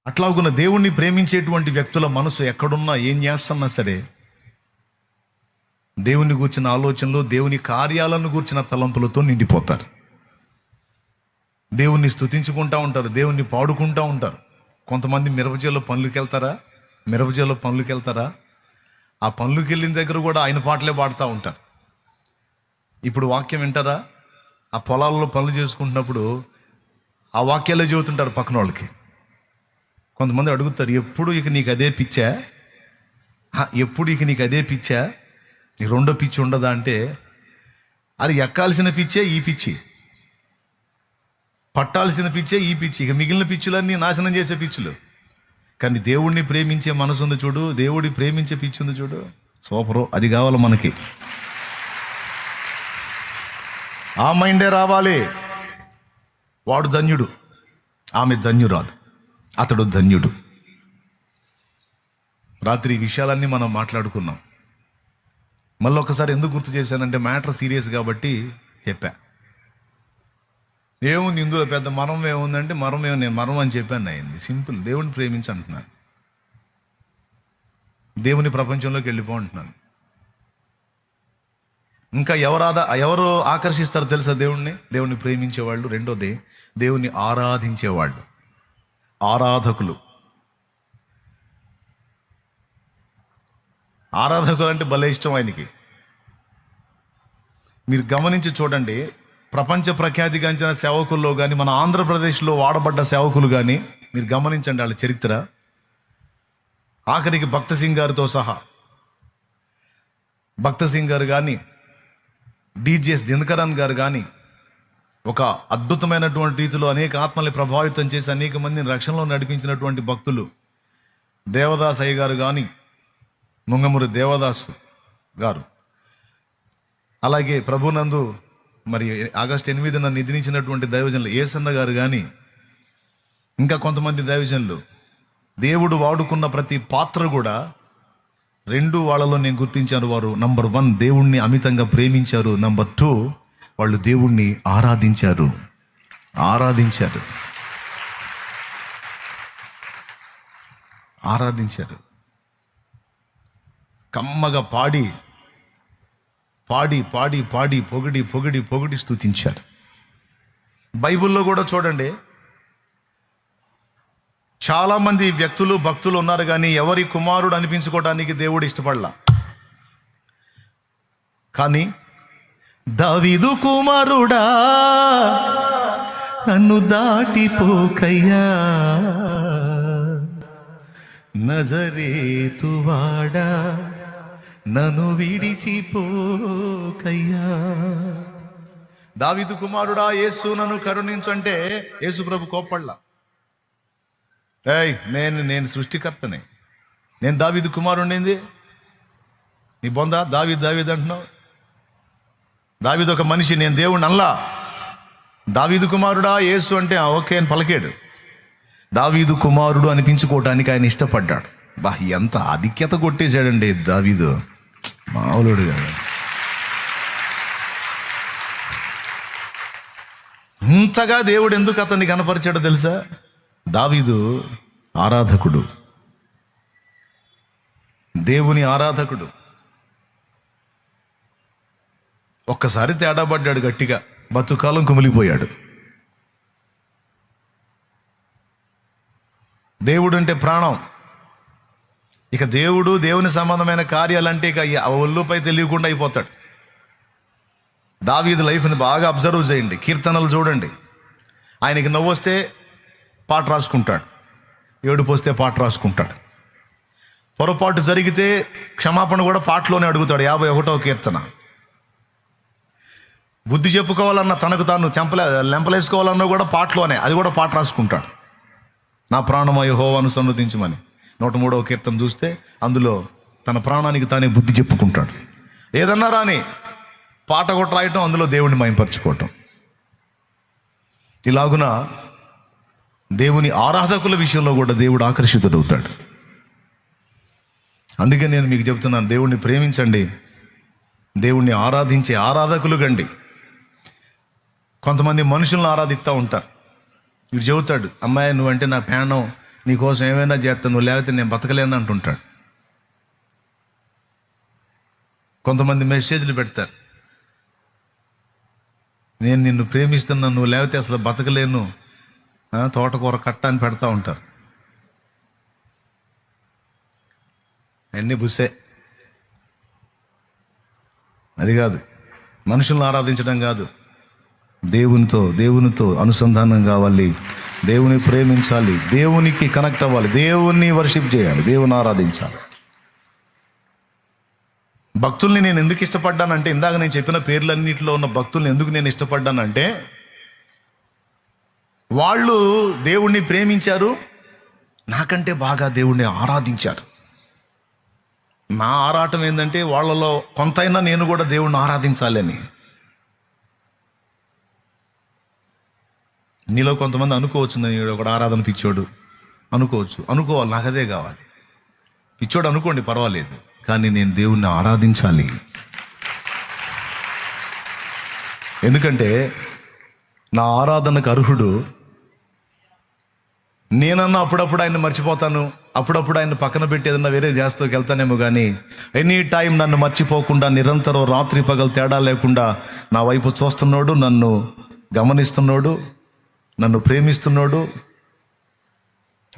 అట్లాగున్న దేవుణ్ణి ప్రేమించేటువంటి వ్యక్తుల మనసు ఎక్కడున్నా ఏం చేస్తున్నా సరే దేవుని గూర్చిన ఆలోచనలు, దేవుని కార్యాలను గూర్చిన తలంపులతో నిండిపోతారు. దేవుణ్ణి స్తుతించుకుంటూ ఉంటారు, దేవుణ్ణి పాడుకుంటూ ఉంటారు. కొంతమంది మిరపచేలో పనులకి వెళ్తారా, ఆ పనులకి వెళ్ళిన దగ్గర కూడా ఆయన పాటలే పాడుతూ ఉంటారు. ఇప్పుడు వాక్యం వింటారా? ఆ పొలాల్లో పనులు చేసుకుంటున్నప్పుడు ఆ వాక్యాలే చెబుతుంటారు పక్కన వాళ్ళకి. కొంతమంది అడుగుతారు, ఎప్పుడు ఇక నీకు అదే పిచ్చా, ఈ రెండో పిచ్చి ఉండదా అంటే, అది ఎక్కాల్సిన పిచ్చే ఈ పిచ్చి, పట్టాల్సిన పిచ్చే ఈ పిచ్చి, ఇక మిగిలిన పిచ్చులన్నీ నాశనం చేసే పిచ్చులు. కానీ దేవుణ్ణి ప్రేమించే మనసు ఉంది చూడు, దేవుడి ప్రేమించే పిచ్చి ఉంది చూడు, సూపరు. అది కావాలి మనకి, ఆ మైండే రావాలి. వాడు ధన్యుడు, ఆమె ధన్యురాలు, అతడు ధన్యుడు. రాత్రి ఈ విషయాలన్నీ మనం మాట్లాడుకున్నాం. మళ్ళీ ఒకసారి ఎందుకు గుర్తు చేశానంటే మ్యాటర్ సీరియస్ కాబట్టి చెప్పా. ఏముంది ఇందులో పెద్ద మరం ఏముందంటే, నేను మరం అని చెప్పాను. అయింది సింపుల్. దేవుడిని ప్రేమించి అంటున్నాను, దేవుని ప్రపంచంలోకి వెళ్ళిపో అంటున్నాను. ఇంకా ఎవరు ఆకర్షిస్తారు తెలుసా దేవుణ్ణి ప్రేమించేవాళ్ళు? రెండోది దేవుణ్ణి ఆరాధించేవాళ్ళు, ఆరాధకులు అంటే భలే ఇష్టం ఆయనకి. మీరు గమనించి చూడండి, ప్రపంచ ప్రఖ్యాతిగాంచిన సేవకుల్లో కానీ, మన ఆంధ్రప్రదేశ్లో వాడబడ్డ సేవకులు కానీ మీరు గమనించండి వాళ్ళ చరిత్ర. ఆఖరికి భక్త సింగ్ గారితో సహా, భక్త సింగ్ గారు కానీ, డిజిఎస్ దినకరన్ గారు కానీ ఒక అద్భుతమైనటువంటి రీతిలో అనేక ఆత్మల్ని ప్రభావితం చేసి అనేక మందిని రక్షణలో నడిపించినటువంటి భక్తులు. దేవదాస్ అయ్య గారు కానీ, ముంగమూరి దేవదాసు గారు, అలాగే ప్రభునందు మరి ఆగస్టు 8న నిద్రించినటువంటి దైవజనులు ఏసన్న గారు కానీ, ఇంకా కొంతమంది దైవజనులు. దేవుడు వాడుకున్న ప్రతి పాత్ర కూడా రెండు వాళ్ళలో నేను గుర్తించాను. వారు నంబర్ 1 దేవుణ్ణి అమితంగా ప్రేమించారు, నంబర్ 2 వాళ్ళు దేవుణ్ణి ఆరాధించారు. కమ్మగా పాడి పొగిడి స్తుతించారు. బైబిల్లో కూడా చూడండి, చాలామంది వ్యక్తులు, భక్తులు ఉన్నారు కానీ ఎవరి కుమారుడు అనిపించుకోవడానికి దేవుడు ఇష్టపడలా. కానీ దావీదు కుమారుడా నన్ను దాటిపోకయ్యా, నజరేతువాడా నన్ను విడిచిపోకయ్యా. దావీదు కుమారుడా యేసు నన్ను కరుణించంటే యేసు ప్రభు కోప్పడ్లా. నేను సృష్టికర్తనే, నేను దావీదు కుమారుండింది, నీ బొందా దావీదు అంటున్నావు. దావీదు ఒక మనిషి, నేను దేవుణ్ణి అల్లా. దావీదు కుమారుడా యేసు అంటే ఓకే అని పలికాడు. దావీదు కుమారుడు అనిపించుకోవటానికి ఆయన ఇష్టపడ్డాడు. ఎంత ఆధిక్యత కొట్టేశాడండి దావీదు, మామూలుడు కాదు. ఇంతగా దేవుడు ఎందుకు అతన్ని కనపరిచాడో తెలుసా? దావీదు ఆరాధకుడు, దేవుని ఆరాధకుడు. ఒక్కసారి తేడా పడ్డాడు గట్టిగా, బతుకాలం కుమిలిపోయాడు. దేవుడు అంటే ప్రాణం. ఇక దేవుని సంబంధమైన కార్యాలంటే ఇక ఒళ్ళుపై తెలియకుండా అయిపోతాడు. దావీదు లైఫ్ని బాగా అబ్జర్వ్ చేయండి, కీర్తనలు చూడండి. ఆయనకి నవ్వు వస్తే పాట రాసుకుంటాడు, ఏడుపు వస్తే పాట రాసుకుంటాడు. పొరపాటు జరిగితే క్షమాపణ కూడా పాటలోనే అడుగుతాడు. 51వ కీర్తన. బుద్ధి చెప్పుకోవాలన్నా, తనకు తాను లెంపలేసుకోవాలన్నా కూడా పాటలోనే, అది కూడా పాట రాసుకుంటాడు. నా ప్రాణమా యెహోవాను సన్నుతించుమని 103వ కీర్తన చూస్తే అందులో తన ప్రాణానికి తానే బుద్ధి చెప్పుకుంటాడు. ఏదన్నా రాని పాట కూడా రాయటం, అందులో దేవుణ్ణి మహింపరచుకోవటం. ఇలాగున దేవుని ఆరాధకుల విషయంలో కూడా దేవుడు ఆకర్షితుడవుతాడు. అందుకే నేను మీకు చెప్తున్నాను, దేవుణ్ణి ప్రేమించండి, దేవుణ్ణి ఆరాధించే ఆరాధకులు గండి. కొంతమంది మనుషులను ఆరాధిస్తూ ఉంటారు. వీడు చెబుతాడు, అమ్మాయి నువ్వంటే నా ప్రాణం, నీకోసం ఏమైనా చేస్తాను, నువ్వు లేకపోతే నేను బతకలేను అంటుంటాడు. కొంతమంది మెసేజ్లు పెడతారు, నేను నిన్ను ప్రేమిస్తున్నా, నువ్వు లేకపోతే అసలు బతకలేను, తోటకూర కట్ట అని పెడతా ఉంటారు. అన్నీ బుస్సే. అది కాదు, మనుషులను ఆరాధించడం కాదు, దేవునితో అనుసంధానం కావాలి, దేవుని ప్రేమించాలి, దేవునికి కనెక్ట్ అవ్వాలి, దేవుణ్ణి వర్షిప్ చేయాలి, దేవుని ఆరాధించాలి. భక్తుల్ని నేను ఎందుకు ఇష్టపడ్డానంటే, ఇందాక నేను చెప్పిన పేర్లన్నింటిలో ఉన్న భక్తుల్ని ఎందుకు నేను ఇష్టపడ్డానంటే, వాళ్ళు దేవుణ్ణి ప్రేమించారు, నాకంటే బాగా దేవుణ్ణి ఆరాధించారు. నా ఆరాటం ఏంటంటే వాళ్ళలో కొంతైనా నేను కూడా దేవుణ్ణి ఆరాధించాలని. నీలో కొంతమంది అనుకోవచ్చు, నేను ఒకడు ఆరాధన పిచ్చోడు అనుకోవాలి, నాకు అదే కావాలి. పిచ్చోడు అనుకోండి, పర్వాలేదు, కానీ నేను దేవుణ్ణి ఆరాధించాలి. ఎందుకంటే నా ఆరాధనకు అర్హుడు. నేనన్నా అప్పుడప్పుడు ఆయన మర్చిపోతాను, అప్పుడప్పుడు ఆయన పక్కన పెట్టి ఏదన్నా వేరే ధ్యాసలోకి వెళ్తానేమో, కానీ ఎనీ టైం నన్ను మర్చిపోకుండా నిరంతరం రాత్రి పగలు తేడా లేకుండా నా వైపు చూస్తున్నాడు, నన్ను గమనిస్తున్నాడు, నన్ను ప్రేమిస్తున్నాడు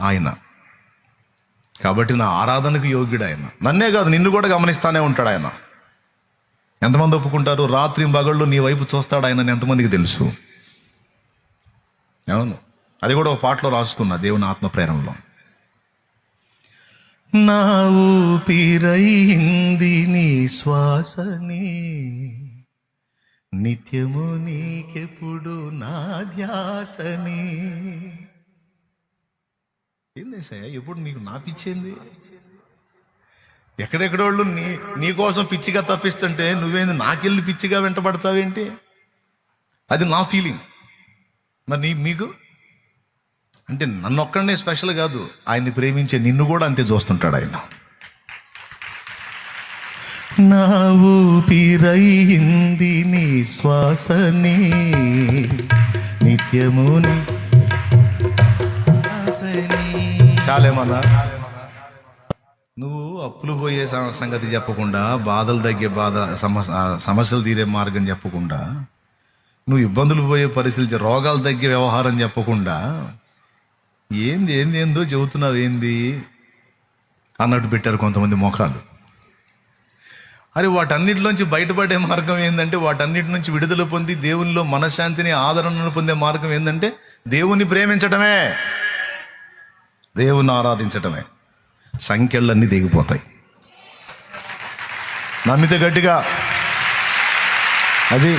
ఆయన. కాబట్టి నా ఆరాధనకు యోగ్యుడు ఆయన. నన్నే కాదు, నిన్ను కూడా గమనిస్తానే ఉంటాడు ఆయన. ఎంతమంది ఒప్పుకుంటారు? రాత్రి పగళ్ళు నీ వైపు చూస్తాడు ఆయన, ఎంతమందికి తెలుసు? అవును, అది కూడా ఒక పాటలో రాసుకున్నా, దేవుని ఆత్మ ప్రేరణలో. నా ఊపిరైంది నీ శ్వాసని, నిత్యము నీకెప్పుడు నా ధ్యాసని. ఏంది సార్ ఎప్పుడు నీకు నా పిచ్చేంది? ఎక్కడెక్కడోళ్ళు నీ కోసం పిచ్చిగా తప్పిస్తుంటే నువ్వేంది నాకెళ్ళి పిచ్చిగా వెంటబడతావేంటి? అది నా ఫీలింగ్. మరి మీకు అంటే నన్ను ఒక్కడనే స్పెషల్ కాదు, ఆయన్ని ప్రేమించే నిన్ను కూడా అంతే చూస్తుంటాడు ఆయన. నా ఊపిరైంది నీ శ్వాసని, నిత్యముని. చాలేమన్నా, నువ్వు అప్పులు పోయే సంగతి చెప్పకుండా, బాధలు తగ్గే సమస్యలు తీరే మార్గం చెప్పకుండా, నువ్వు ఇబ్బందులు పోయే పరిస్థితులు, రోగాలు తగ్గే వ్యవహారం చెప్పకుండా, ఏందో చెబుతున్నావు ఏంది అన్నట్టు పెట్టారు కొంతమంది ముఖాలు. అరే వాటన్నిటిలోంచి బయటపడే మార్గం ఏంటంటే, వాటన్నిటి నుంచి విడుదల పొంది దేవునిలో మనశ్శాంతిని, ఆదరణను పొందే మార్గం ఏంటంటే దేవుని ప్రేమించటమే, దేవుని ఆరాధించటమే. సంఖ్యలన్నీ దిగిపోతాయి. నమ్మితే గట్టిగా అది.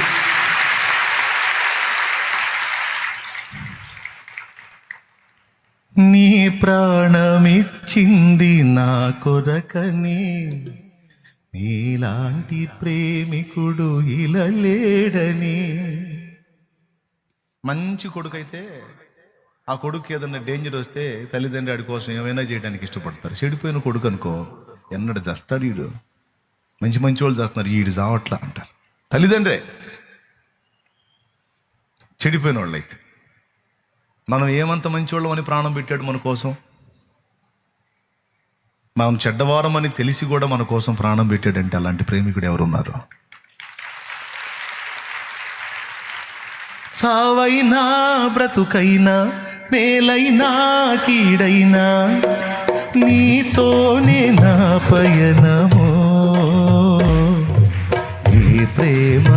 నీ ప్రాణమిచ్చింది నా కొరకని, నీలాంటి ప్రేమికుడు ఇలా లేడని. మంచి కొడుకైతే ఆ కొడుకు ఏదన్నా డేంజర్ వస్తే తల్లిదండ్రి ఆడి కోసం ఏమైనా చేయడానికి ఇష్టపడతారు. చెడిపోయిన కొడుకు అనుకో, ఎన్నడు చేస్తాడు వీడు, మంచి వాళ్ళు చేస్తున్నారు, వీడు చావట్లా అంటారు తల్లిదండ్రే. చెడిపోయిన వాళ్ళు అయితే మనం ఏమంత మంచివాళ్ళం అని ప్రాణం పెట్టాడు మన కోసం. మనం చెడ్డవారం అని తెలిసి కూడా మన కోసం ప్రాణం పెట్టాడంటే అలాంటి ప్రేమికుడు ఎవరున్నారు? సావైనా బ్రతుకైనా, మేలైనా కీడైనా, నీతోనే నా పయనమో. నీ ప్రేమ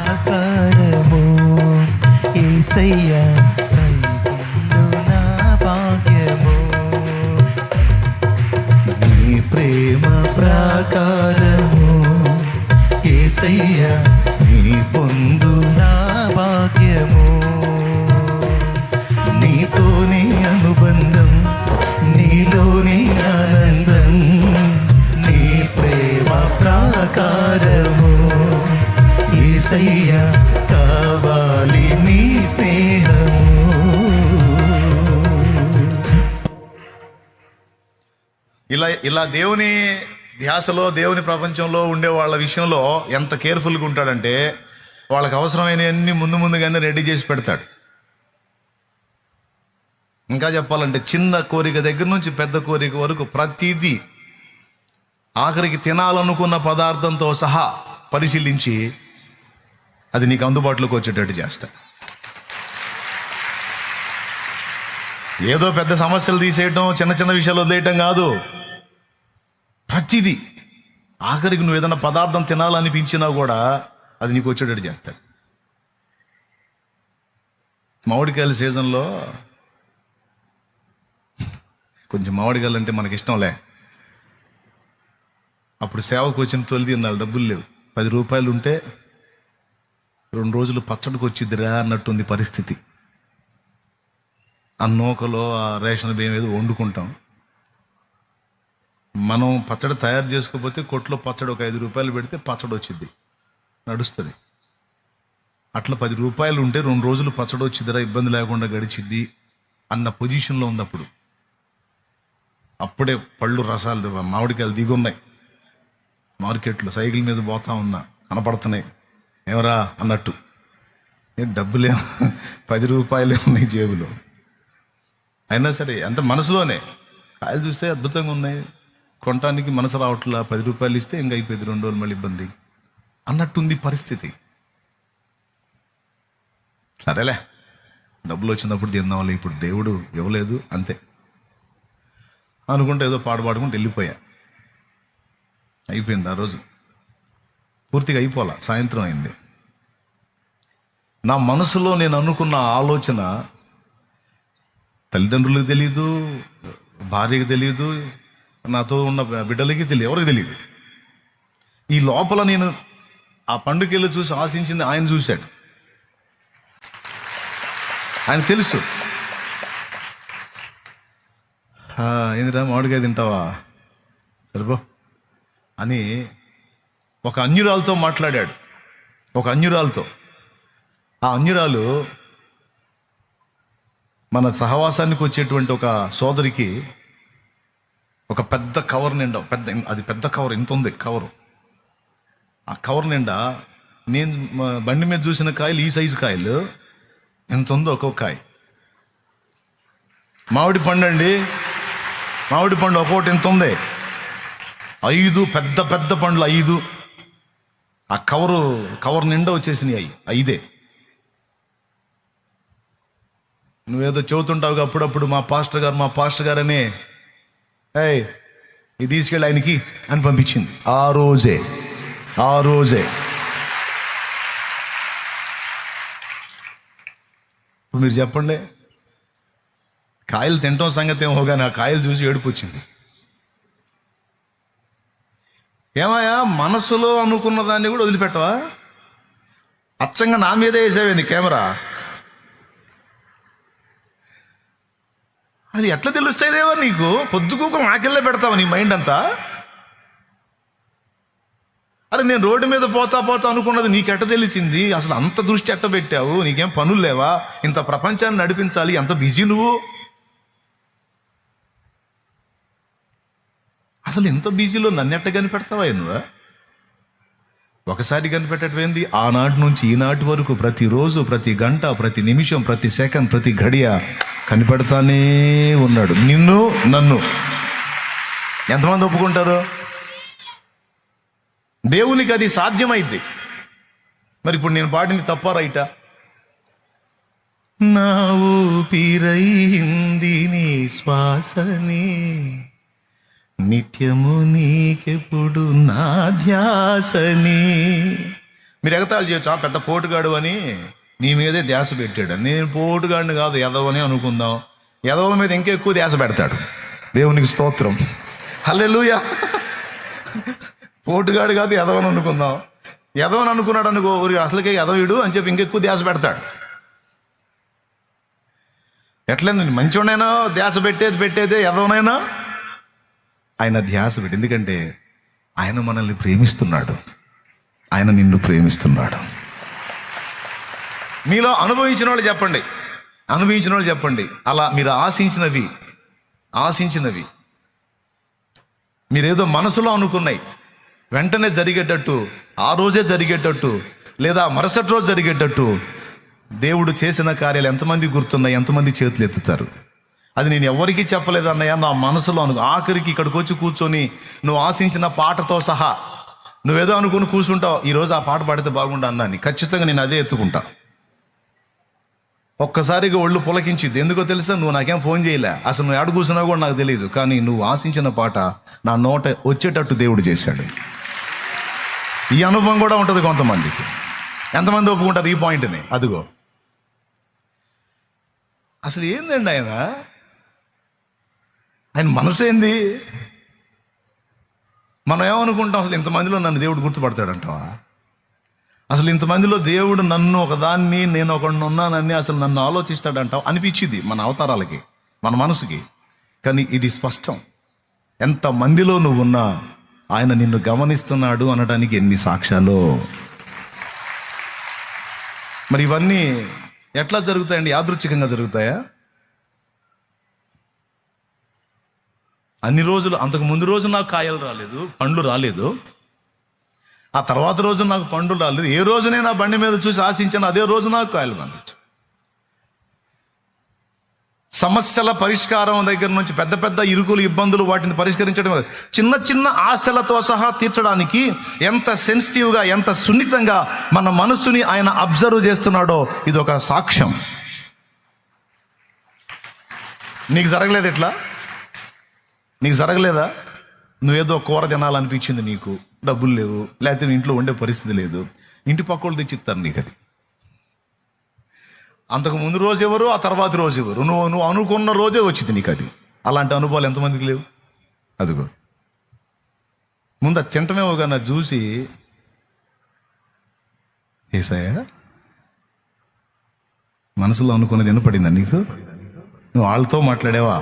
ఆకారమో యేసయ్యా, నా భాగ్యమో. నీ ప్రేమ ప్రాకారమో యేసయ్యా, నీ పొందు నా భాగ్యమో. నీతోనే అనుబంధం, నీలోనే ఆనందం. నీ ప్రేమ ప్రాకారమో యేసయ్యా, కావాలి నీ స్నేహము. ఇలా దేవుని ధ్యాసలో, దేవుని ప్రపంచంలో ఉండే వాళ్ళ విషయంలో ఎంత కేర్ఫుల్గా ఉంటాడంటే, వాళ్ళకి అవసరమైనవన్నీ ముందుగానే రెడీ చేసి పెడతాడు. ఇంకా చెప్పాలంటే చిన్న కోరిక దగ్గర నుంచి పెద్ద కోరిక వరకు ప్రతిదీ, ఆఖరికి తినాలనుకున్న పదార్థంతో సహా పరిశీలించి అది నీకు అందుబాటులోకి వచ్చేటట్టు చేస్తా. ఏదో పెద్ద సమస్యలు తీసేయటం, చిన్న చిన్న విషయాలు వదిలేయటం కాదు. ప్రతిదీ, ఆఖరికి నువ్వు ఏదైనా పదార్థం తినాలనిపించినా కూడా అది నీకు వచ్చేటట్టు చేస్తాడు. మామిడికాయల సీజన్లో కొంచెం మామిడికాయలు అంటే మనకి ఇష్టంలే. అప్పుడు సేవకు వచ్చిన తొలిది నాలుగు డబ్బులు లేవు, 10 రూపాయలు ఉంటే 2 రోజులు పచ్చడికి వచ్చిద్దిరా అన్నట్టుంది పరిస్థితి. ఆ నూకలో ఆ రేషన్ బియ్యం ఏదో వండుకుంటాం. మనం పచ్చడి తయారు చేసుకోకపోతే కొట్లో పచ్చడి ఒక 5 రూపాయలు పెడితే పచ్చడి వచ్చిద్ది, నడుస్తుంది. అట్లా 10 రూపాయలు ఉంటే 2 రోజులు పచ్చడి వచ్చిద్దిరా, ఇబ్బంది లేకుండా గడిచిద్ది అన్న పొజిషన్లో ఉంది. అప్పుడే పళ్ళు రసాలు మామిడికాయలు దిగున్నాయి మార్కెట్లో. సైకిల్ మీద పోతా ఉన్నా, కనపడుతున్నాయి, ఏమరా అన్నట్టు. డబ్బులేమో 10 రూపాయలే ఉన్నాయి జేబులో. అయినా సరే అంత మనసులోనే కాయలు చూస్తే అద్భుతంగా ఉన్నాయి, కొనటానికి మనసు రావట్లా. 10 రూపాయలు ఇస్తే ఇంకా అయిపోయింది, 2 రోజులు మళ్ళీ ఇబ్బంది అన్నట్టుంది పరిస్థితి. సరేలే, డబ్బులు వచ్చినప్పుడు తిందాంలే, ఇప్పుడు దేవుడు ఇవ్వలేదు అంతే అనుకుంటే ఏదో పాడుకుంటూ వెళ్ళిపోయా. అయిపోయింది ఆ రోజు, పూర్తిగా అయిపోలా. సాయంత్రం అయింది. నా మనసులో నేను అనుకున్న ఆలోచన తల్లిదండ్రులకు తెలియదు, భార్యకి తెలియదు, నాతో ఉన్న బిడ్డలకి తెలియదు, ఎవరికి తెలియదు. ఈ లోపల నేను ఆ పండుగలు చూసి ఆశించింది ఆయన చూశాడు. ఆయన తెలుసు. ఏందిరా మామిడికాయ తింటావా, సరిపో అని ఒక అన్యురాలతో మాట్లాడాడు. ఒక అన్యురాలతో. ఆ అన్యురాలు మన సహవాసానికి వచ్చేటువంటి ఒక సోదరికి ఒక పెద్ద కవర్ నిండా, పెద్ద కవర్ ఇంత ఉంది కవరు. ఆ కవర్ నిండా నేను బండి మీద చూసిన కాయలు, ఈ సైజు కాయలు ఎంత ఉందో ఒక్కొక్క కాయ. మామిడి పండు అండి, మామిడి పండు ఒక్కొక్కటి ఎంత ఉంది, 5 పెద్ద పెద్ద పండ్లు 5. ఆ కవర్ నిండా వచ్చేసినాయి 5. నువ్వేదో చెబుతుంటావు అప్పుడప్పుడు మా పాస్టర్ గారు అని, ఇది తీసుకెళ్ళి ఆయనకి అని పంపించింది. ఆ రోజే ఇప్పుడు మీరు చెప్పండి, కాయలు తింటాం సంగతి ఏమో కానీ ఆ కాయలు చూసి ఏడుపు వచ్చింది. ఏమయ్యా, మనసులో అనుకున్న దాన్ని కూడా వదిలిపెట్టవా? అచ్చంగా నా మీదే వేసావేంది కెమెరా? అది ఎట్లా తెలుస్తాయిదేవో నీకు? పొద్దుకూక నాకెళ్ళే పెడతావా నీ మైండ్ అంతా? అరే నేను రోడ్డు మీద పోతా అనుకున్నది నీకెట్ట తెలిసింది? అసలు అంత దృష్టి ఎట్ట పెట్టావు? నీకేం పనులు లేవా? ఇంత ప్రపంచాన్ని నడిపించాలి, ఎంత బిజీ నువ్వు. అసలు ఇంత బిజీలో నన్నెట్ట కనిపెడతావా నువ్వు? ఒకసారి కనిపెట్టేటివేంది, ఆనాటి నుంచి ఈనాటి వరకు ప్రతిరోజు, ప్రతి గంట, ప్రతి నిమిషం, ప్రతి సెకండ్, ప్రతి గడియ కనిపెడతానే ఉన్నాడు నిన్ను, నన్ను. ఎంతమంది ఒప్పుకుంటారు? దేవునికి అది సాధ్యమైంది. మరి ఇప్పుడు నేను పాడింది తప్పా రైటా? నా ఊపిరైంది నీ శ్వాసని, నిత్యము నీకెప్పుడు నా ధ్యాసని. మీరు ఎగతాళి చేయొచ్చు, పెద్ద పోటుగాడు అని నీ మీదే ధ్యాస పెట్టాడు. నేను పోటుగాడిని కాదు, ఎదవని అనుకుందాం. ఎదవల మీద ఇంకా ఎక్కువ ధ్యాస పెడతాడు. దేవునికి స్తోత్రం, హల్లెలూయా. పోటుగాడు కాదు, ఎదవని అనుకుందాం. ఎదవని అనుకున్నాడు అనుకో, అసలుకే ఎదవీడు అని చెప్పి ఇంకెక్కువ ధ్యాస పెడతాడు. ఎట్లా నేను మంచోడైనా ధ్యాస పెట్టేదే ఎదవనైనా ఆయన ధ్యాస పెట్టి. ఎందుకంటే ఆయన మనల్ని ప్రేమిస్తున్నాడు, ఆయన నిన్ను ప్రేమిస్తున్నాడు. మీలో అనుభవించిన వాళ్ళు చెప్పండి, అలా మీరు ఆశించినవి మీరేదో మనసులో అనుకున్నాయి వెంటనే జరిగేటట్టు, ఆ రోజే జరిగేటట్టు, లేదా మరుసటి రోజు జరిగేటట్టు దేవుడు చేసిన కార్యాలు ఎంతమంది గుర్తున్నాయి? ఎంతమంది చేతులు ఎత్తుతారు? అది నేను ఎవరికీ చెప్పలేదు అన్నయ్య, నా మనసులో ఆఖరికి ఇక్కడికి వచ్చి కూర్చొని నువ్వు ఆశించిన పాటతో సహా నువ్వేదో అనుకుని కూర్చుంటావు, ఈరోజు ఆ పాట పాడితే బాగుండా అన్నాన్ని ఖచ్చితంగా నేను అదే ఎత్తుకుంటా. ఒక్కసారిగా ఒళ్ళు పులకించిద్ది. ఎందుకో తెలుసా? నువ్వు నాకేం ఫోన్ చేయలే, అసలు నువ్వు ఎక్కడ కూర్చున్నావు కూడా నాకు తెలియదు, కానీ నువ్వు ఆశించిన పాట నా నోట వచ్చేటట్టు దేవుడు చేశాడు. ఈ అనుభవం కూడా ఉంటుంది కొంతమందికి. ఎంతమంది ఒప్పుకుంటారు ఈ పాయింట్ని? అదిగో అసలు ఏందండి ఆయన మనసు ఏంది? మనం ఏమనుకుంటాం, అసలు ఇంతమందిలో నన్ను దేవుడు గుర్తుపడతాడంటావా? అసలు ఇంతమందిలో దేవుడు నన్ను ఒకదాన్ని, నేను ఒకడిని ఉన్నానని అసలు నన్ను ఆలోచిస్తాడంటావు అనిపించింది మన అవతారాలకి, మన మనసుకి. కానీ ఇది స్పష్టం, ఎంతమందిలో నువ్వున్నా ఆయన నిన్ను గమనిస్తున్నాడు అనడానికి ఎన్ని సాక్ష్యాలు. మరి ఇవన్నీ ఎట్లా జరుగుతాయండి? యాదృచ్ఛికంగా జరుగుతాయా? అన్ని రోజులు, అంతకు ముందు రోజు నాకు కాయలు రాలేదు, పండ్లు రాలేదు, ఆ తర్వాత రోజు నాకు పండ్లు రాలేదు. ఏ రోజు నేను ఆ బండి మీద చూసి ఆశించాను, అదే రోజు నాకు కాయలు పండించు. సమస్యల పరిష్కారం దగ్గర నుంచి పెద్ద పెద్ద ఇరుకులు, ఇబ్బందులు, వాటిని పరిష్కరించడం, చిన్న చిన్న ఆశలతో సహా తీర్చడానికి ఎంత సెన్సిటివ్గా, ఎంత సున్నితంగా మన మనస్సుని ఆయన అబ్జర్వ్ చేస్తున్నాడో ఇది ఒక సాక్ష్యం. నీకు జరగలేదు ఎట్లా? నీకు జరగలేదా? నువ్వేదో కూర తినాలనిపించింది, నీకు డబ్బులు లేవు, లేకపోతే ఇంట్లో ఉండే పరిస్థితి లేదు, ఇంటి పక్కలు తెచ్చిస్తారు నీకు. అది అంతకు ముందు రోజు ఎవరు, ఆ తర్వాత రోజు ఎవరు, నువ్వు అనుకున్న రోజే వచ్చింది నీకు. అది అలాంటి అనుభవాలు ఎంతమందికి లేవు? అదిగో ముందు అది తింటమేమో కానీ అది చూసి యేసయ్య మనసులో అనుకున్నది వినపడిందా నీకు? నువ్వు వాళ్ళతో మాట్లాడావా?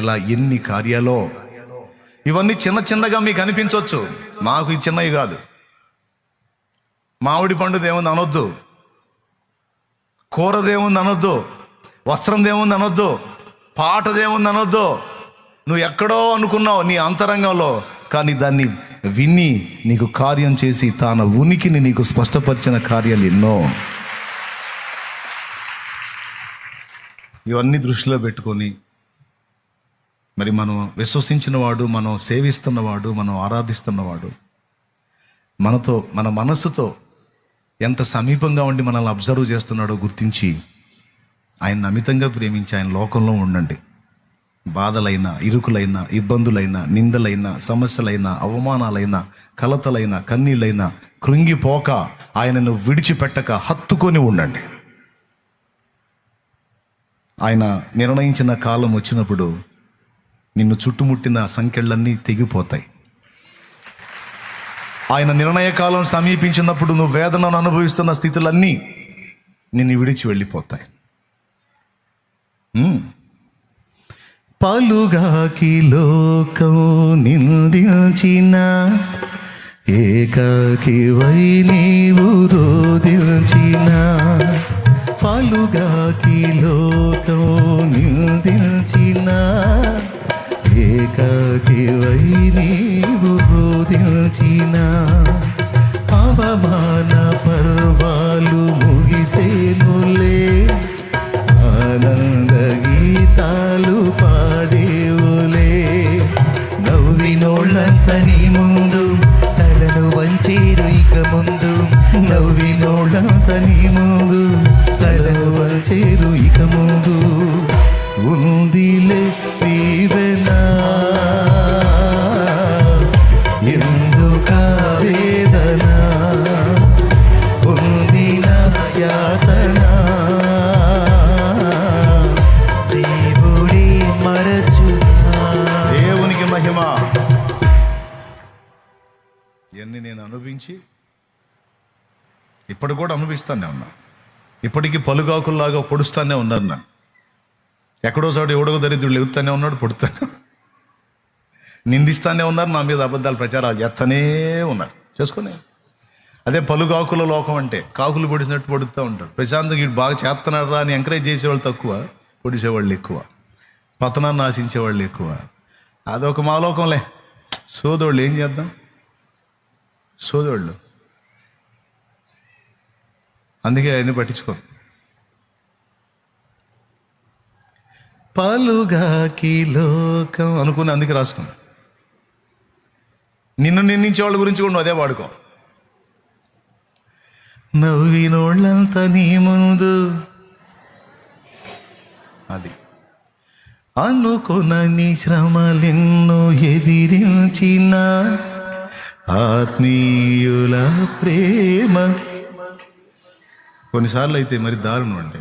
ఇలా ఎన్ని కార్యాలో. ఇవన్నీ చిన్న చిన్నగా మీకు అనిపించవచ్చు, నాకు ఇది చిన్నవి కాదు. మామిడి పండుది ఏముంది అనొద్దు, కూరదేముంది అనొద్దు, వస్త్రందేముంది అనొద్దు, పాటదేముంది అనొద్దు. నువ్వు ఎక్కడో అనుకున్నావు నీ అంతరంగంలో, కానీ దాన్ని విని నీకు కార్యం చేసి తన ఉనికిని నీకు స్పష్టపరిచిన కార్యాలు ఎన్నో. ఇవన్నీ దృష్టిలో పెట్టుకొని మరి మనం విశ్వసించినవాడు, మనం సేవిస్తున్నవాడు, మనం ఆరాధిస్తున్నవాడు మనతో, మన మనస్సుతో ఎంత సమీపంగా ఉండి మనల్ని అబ్జర్వ్ చేస్తున్నాడో గుర్తించి ఆయన అమితంగా ప్రేమించి ఆయన లోకంలో ఉండండి. బాధలైనా, ఇరుకులైనా, ఇబ్బందులైనా, నిందలైనా, సమస్యలైనా, అవమానాలైనా, కలతలైనా, కన్నీళ్ళైనా కృంగిపోక ఆయనను విడిచిపెట్టక హత్తుకొని ఉండండి. ఆయన నిర్ణయించిన కాలం వచ్చినప్పుడు నిన్ను చుట్టుముట్టిన సంఖ్యలన్నీ తెగిపోతాయి. ఆయన నిర్ణయ కాలం సమీపించినప్పుడు నువ్వు వేదనను అనుభవిస్తున్న స్థితులన్నీ నిన్ను విడిచి వెళ్ళిపోతాయి. పలుగాకి లోకం నిందించిన ఏకాకివై నీవు రోదించిన, పలుగాకి లోకం నిందించిన ఏకాకివై నీవు రోదించిన, అవమాన పర్వాలు ముగిసేనులే, ఆనంద గీతాలు పాడేవులే. నవ్వినోళ్ళంత నీ ముందు తలను వంచేరు ఇక ముందు, నవ్వినోళ్ళంత నీ ముందు తలను వంచేరు ఇక ముందు. ఉందిలే దీవెనా ఎందుకా వేదన, ఉందిన యాతన దేవుడే మరచు. దేవునికి మహిమ. ఇవన్నీ నేను అనుభవించి ఇప్పటి కూడా అనుభవిస్తానే ఉన్నా. ఇప్పటికీ పలుగాకుల్లాగా పొడుస్తానే ఉన్నారు నన్ను. ఎక్కడో చోటు ఎవడో దరిద్రుడు ఎగుతానే ఉన్నాడు, పొడుతానే, నిందిస్తానే ఉన్నారు, నా మీద అబద్ధాలు ప్రచారాలు చేస్తానే ఉన్నారు, చేసుకునే. అదే పలుగాకుల లోకం అంటే కాకులు పొడిచినట్టు పొడుతూ ఉంటారు. ప్రశాంత్ వీడు బాగా చేస్తున్నారా అని ఎంకరేజ్ చేసేవాళ్ళు తక్కువ, పొడిచేవాళ్ళు ఎక్కువ, పతనాన్ని ఆశించేవాళ్ళు ఎక్కువ. అదొక మా లోకంలే. సోదోళ్ళు ఏం చేద్దాం, సోదోళ్ళు. అందుకే అవన్నీ పట్టించుకో. పలుగాకి లోకం అనుకుని అందుకే రాసుకున్నాం. నిన్ను నిందించే వాళ్ళ గురించి కూడా నువ్వు అదే వాడుకో. నవ్వినోళ్ళంతా నీ ముందు అది అనుకునని శ్రమలెన్నో ఎదిరించిన ఆత్మీయుల ప్రేమ. కొన్నిసార్లు అయితే మరి దారుణం అండి.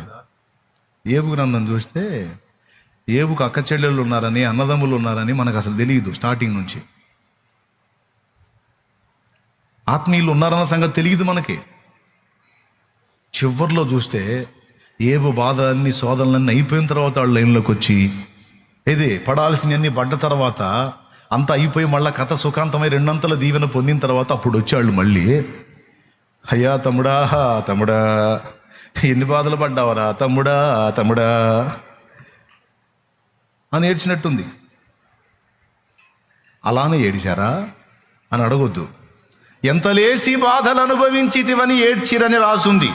ఏబు గ్రంథం చూస్తే ఏబుకు అక్క చెల్లెళ్ళు ఉన్నారని, అన్నదమ్ములు ఉన్నారని మనకు అసలు తెలియదు. స్టార్టింగ్ నుంచి ఆత్మీయులు ఉన్నారన్న సంగతి తెలియదు మనకి. చివరిలో చూస్తే ఏబు బాధ అన్ని శోధనలన్నీ అయిపోయిన తర్వాత వాళ్ళు లైన్లోకి వచ్చి ఇది పడాల్సినవన్నీ పడ్డ తర్వాత అంతా అయిపోయి మళ్ళీ కథ సుఖాంతమై రెండంతల దీవెన పొందిన తర్వాత అప్పుడు వచ్చాళ్ళు మళ్ళీ, అయ్యా తమ్ముడా తమ్ముడా ఎన్ని బాధలు పడ్డావరా తమ్ముడా తమ్ముడా అని ఏడ్చినట్టుంది. అలానే ఏడిచారా అని అడగొద్దు. ఎంత లేసి బాధలు అనుభవించితివని ఏడ్చిరని రాసుంది.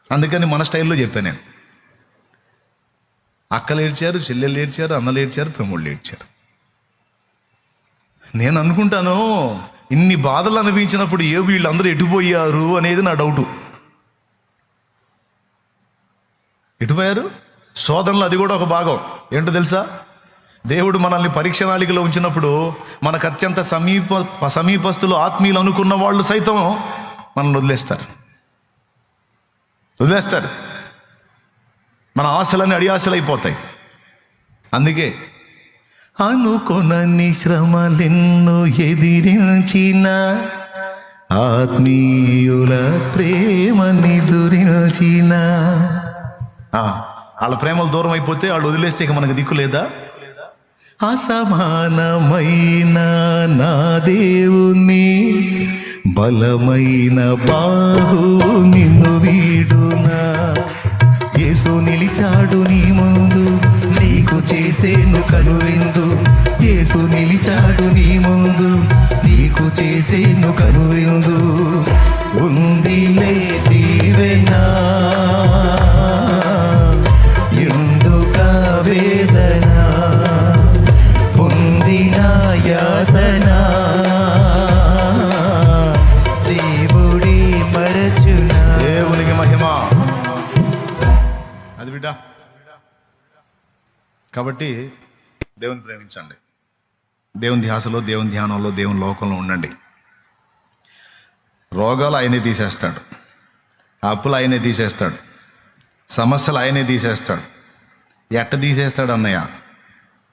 అందుకని మన స్టైల్లో చెప్పాను నేను. అక్కలు ఏడ్చారు, చెల్లెళ్ళు ఏడ్చారు, అన్నలు ఏడ్చారు, తమ్ముళ్ళు ఏడ్చారు. నేను అనుకుంటాను ఇన్ని బాధలు అనిపించినప్పుడు ఏ వీళ్ళందరూ ఎటుపోయారు అనేది నా డౌటు. ఎటుపోయారు? శోధనలు అది కూడా ఒక భాగం. ఏంటో తెలుసా? దేవుడు మనల్ని పరీక్ష నాళికలో ఉంచినప్పుడు మనకు అత్యంత సమీపస్తులు ఆత్మీయులు అనుకున్న వాళ్ళు సైతం మనల్ని వదిలేస్తారు. మన ఆశలన్నీ అడియాశలు అయిపోతాయి. అందుకే అనుకొనని శ్రమలెన్నో ఎదిరించిన ఆత్మీయుల ప్రేమ నిదురించిన. వాళ్ళ ప్రేమలు దూరం అయిపోతే వాళ్ళు వదిలేస్తే ఇక మనకు దిక్కు లేదా? అసమానమైన నా దేవుని బలమైన బాహు నిన్ను వీడునా. యేసు నిలిచాడు నీ ముందు, నీకు చేసేను కనువిందు. యేసు నిలిచాడు నీ ముందు, నీకు చేసేను కనువిందు. ఉందిలే దీవెనా ఎందుక వేదన, పొందిన యాతన దేవుడి మరచునా. దేవునికి మహిమ. అది బిడ్డ. కాబట్టి దేవుని ప్రేమించండి, దేవుని ధ్యాసలో, దేవుని ధ్యానంలో, దేవుని లోకంలో ఉండండి. రోగాలు ఆయనే తీసేస్తాడు, అప్పులు ఆయనే తీసేస్తాడు, సమస్యలు ఆయనే తీసేస్తాడు. ఎట్ట తీసేస్తాడు అన్నయ్య?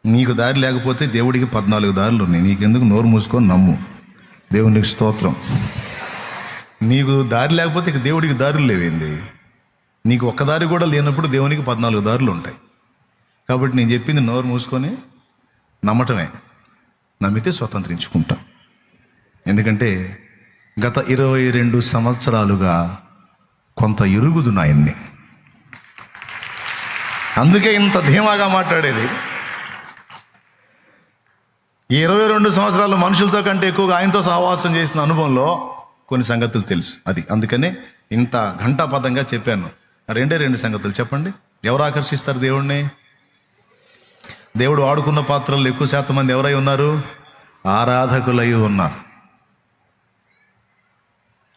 నీకు దారి లేకపోతే దేవుడికి 14 దారులు ఉన్నాయి. నీకెందుకు? నోరు మూసుకొని నమ్ము. దేవునికి స్తోత్రం. నీకు దారి లేకపోతే ఇక దేవుడికి దారులు లేవేంది? నీకు ఒక్క దారి కూడా లేనప్పుడు దేవునికి 14 దారులు ఉంటాయి. కాబట్టి నేను చెప్పింది నోరు మూసుకొని నమ్మటమే. నమ్మితే స్వతంత్రించుకుంటాం. ఎందుకంటే గత 22 సంవత్సరాలుగా కొంత ఎరుగుదు నాయన్ని. అందుకే ఇంత ధీమాగా మాట్లాడేది. ఈ 22 సంవత్సరాలు మనుషులతో కంటే ఎక్కువగా ఆయనతో సహవాసం చేసిన అనుభవంలో కొన్ని సంగతులు తెలుసు. అందుకనే ఇంత ఘంటాపథంగా చెప్పాను. 2 సంగతులు చెప్పండి. ఎవరు ఆకర్షిస్తారు దేవుణ్ణి? దేవుడు ఆడుకున్న పాత్రలు ఎక్కువ శాతం మంది ఎవరై ఉన్నారు? ఆరాధకులై ఉన్నారు.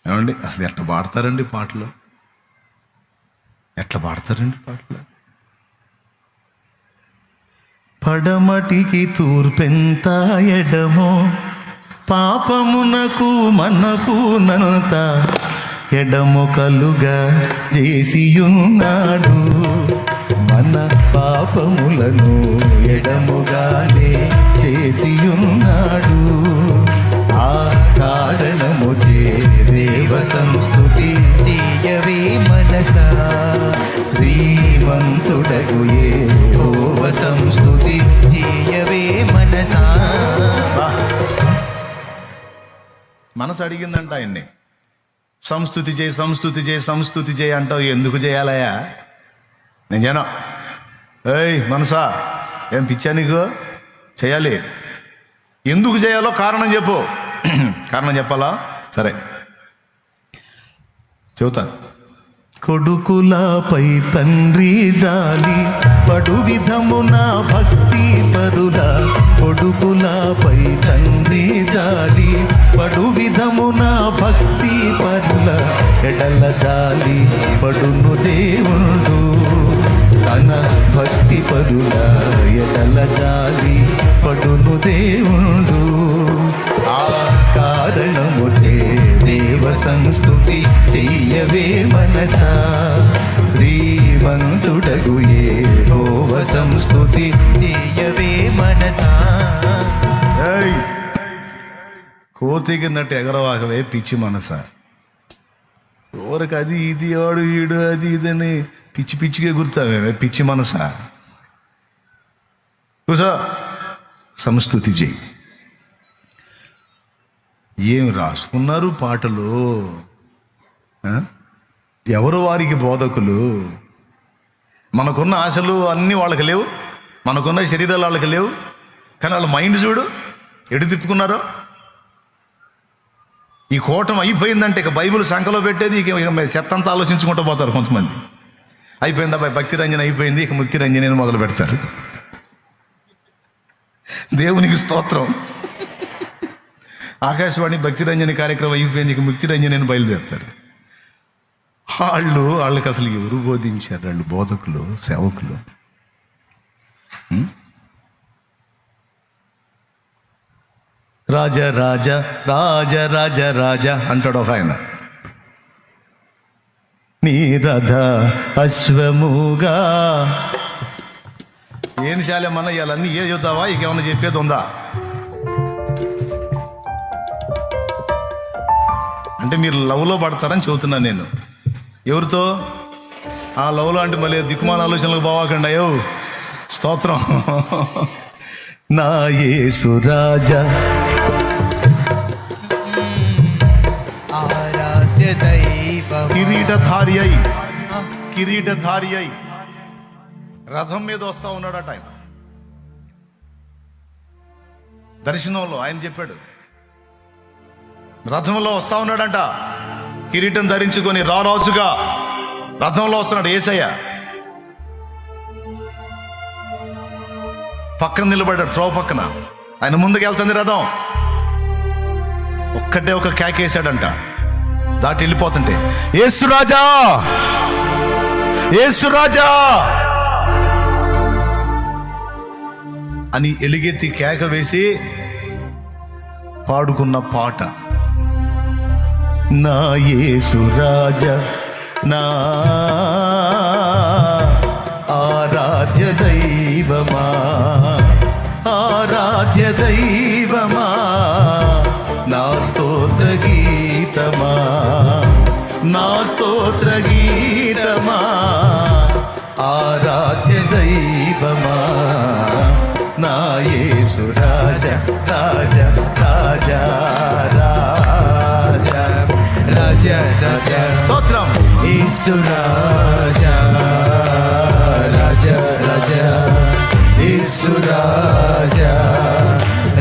ఏమండి అసలు ఎట్లా పాడతారండి పాటలు? పడమటికి తూర్పెంత ఎడమో, పాపమునకు మనకు నంత ఎడమొకలుగా చేసియున్నాడు. మన పాపములను ఎడముగానే చేసియున్నాడు. ఆ కారణము చే దేవ సంస్తుతి చేయవే మనసా. శ్రీమంతుడగు యెహోవ సంస్తుతి చేయవే మనసా. మనసు అడిగిందంట ఆయన్ని, సంస్తుతి చేయి అంటావు. ఎందుకు చేయాలయా? నేను చేయను. ఏయ్ మనసా, ఏం పిచ్చా నీకు? చేయాలి. ఎందుకు చేయాలో కారణం చెప్పు. కారణం చెప్పాలా? సరే చెబుతా. కొడుకులపై తండ్రి జాలి పడు విధమున భక్తి పరుల, కొడుకులపై తండ్రి జాలి పడు విధమున భక్తి పరుల, ఎడల జాలి పడును దేవుడు తన భక్తి పరుల, ఎడల జాలి పడును దేవుడు. ఆ కారణము చే దేవ సంస్తుతి చెయ్యవే మనసా, శ్రీమంతుడగు యెహోవ సంస్తుతి చెయ్యవే మనసా. కోతికిన్నట్టు ఎగరవాకవే పిచ్చి మనసా. ఎవరికి అది ఇది ఆడు ఈడు అది ఇదని పిచ్చి పిచ్చిగా గుర్తావే పిచ్చి మనసా. చూసా సంస్తుతి చెయ్యి. ఏం రాసుకున్నారు పాటలు, ఎవరు వారికి బోధకులు. మనకున్న ఆశలు అన్నీ వాళ్ళకి లేవు, మనకున్న శరీరాలు వాళ్ళకి లేవు, కానీ వాళ్ళ మైండ్ చూడు ఎటు తిప్పుకున్నారో. ఈ కూటమి అయిపోయిందంటే ఇక బైబిల్ సంఖలో పెట్టేది ఇక చెత్తంతా ఆలోచించుకుంటూ పోతారు కొంతమంది. అయిపోయింది అబ్బాయి భక్తి రంజన అయిపోయింది, ఇక ముక్తి రంజన మొదలు పెడతారు. దేవునికి స్తోత్రం. ఆకాశవాణి భక్తి రంజని కార్యక్రమం అయిపోయింది, ఇక ముక్తి రంజని బయలుదేరుతారు. వాళ్ళకి అసలు ఎవరు బోధించారు? వాళ్ళు బోధకులు, సేవకులు. రాజా రాజా రాజా రాజా రాజా అంటాడు ఒక ఆయన. నీ రథ అశ్వముగా ఏం శాలేమన్నా ఇవన్నీ ఏ చెబుతావా, ఇకేమన్నా చెప్పేది ఉందా అంటే మీరు లవ్లో పడతారని చెబుతున్నాను నేను. ఎవరితో? ఆ లవ్లో అంటే మళ్ళీ దిక్కుమాల ఆలోచనలకు బావాకండి. అయ్యో స్తోత్రం. నా యేసు రాజా ఆరాధ్య దైవం, కిరీటధారి అయి రథం మీద వస్తా ఉన్నాడట ఆయన. దర్శనంలో ఆయన చెప్పాడు, రథంలో వస్తా ఉన్నాడంట, కిరీటం ధరించుకొని రారాజుగా రథంలో వస్తున్నాడు యేసయ్య. పక్కన నిలబడ్డాడు, త్రోవ పక్కన. ఆయన ముందుకు వెళ్తుంది రథం. ఒక్కటే ఒక కేకేశాడంట, దాటి వెళ్ళిపోతుంటే యేసురాజా యేసురాజా అని ఎలుగెత్తి కేక వేసి పాడుకున్న పాట. నా యేసు రాజా నా ఆరాధ్య దైవమా, ఆరాధ్య దైవమా, నా స్తోత్ర గీతమా, నా స్తోత్ర గీతమా, ఆరాధ్య దైవమా, నా యేసు రాజా రాజా రాజా రాజా రాజా రాజా స్తోత్రం. యేసు రాజా రాజా రాజా యేసు రాజా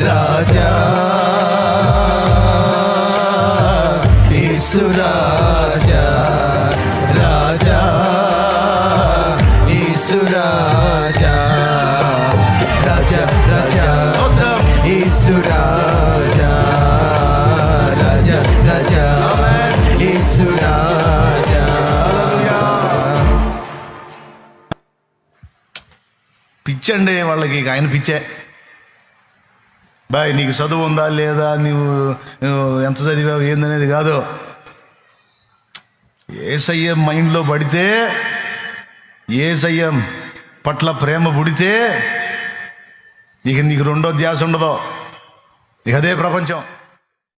రాజా యేసు రాజా రాజా యేసు రాజా రాజా రాజా యేసు రాజా రాజా రాజా యేసు రాజా. పిచ్చండి వాళ్ళకి, ఆయన పిచ్చే. బాయ్ నీకు చదువు ఉందా లేదా, నువ్వు ఎంత చదివావు ఏందనేది కాదు. యేసయ్య మైండ్లో పడితే, యేసయ్య పట్ల ప్రేమ పుడితే ఇక నీకు రెండో ధ్యాస ఉండదు, ఇక అదే ప్రపంచం.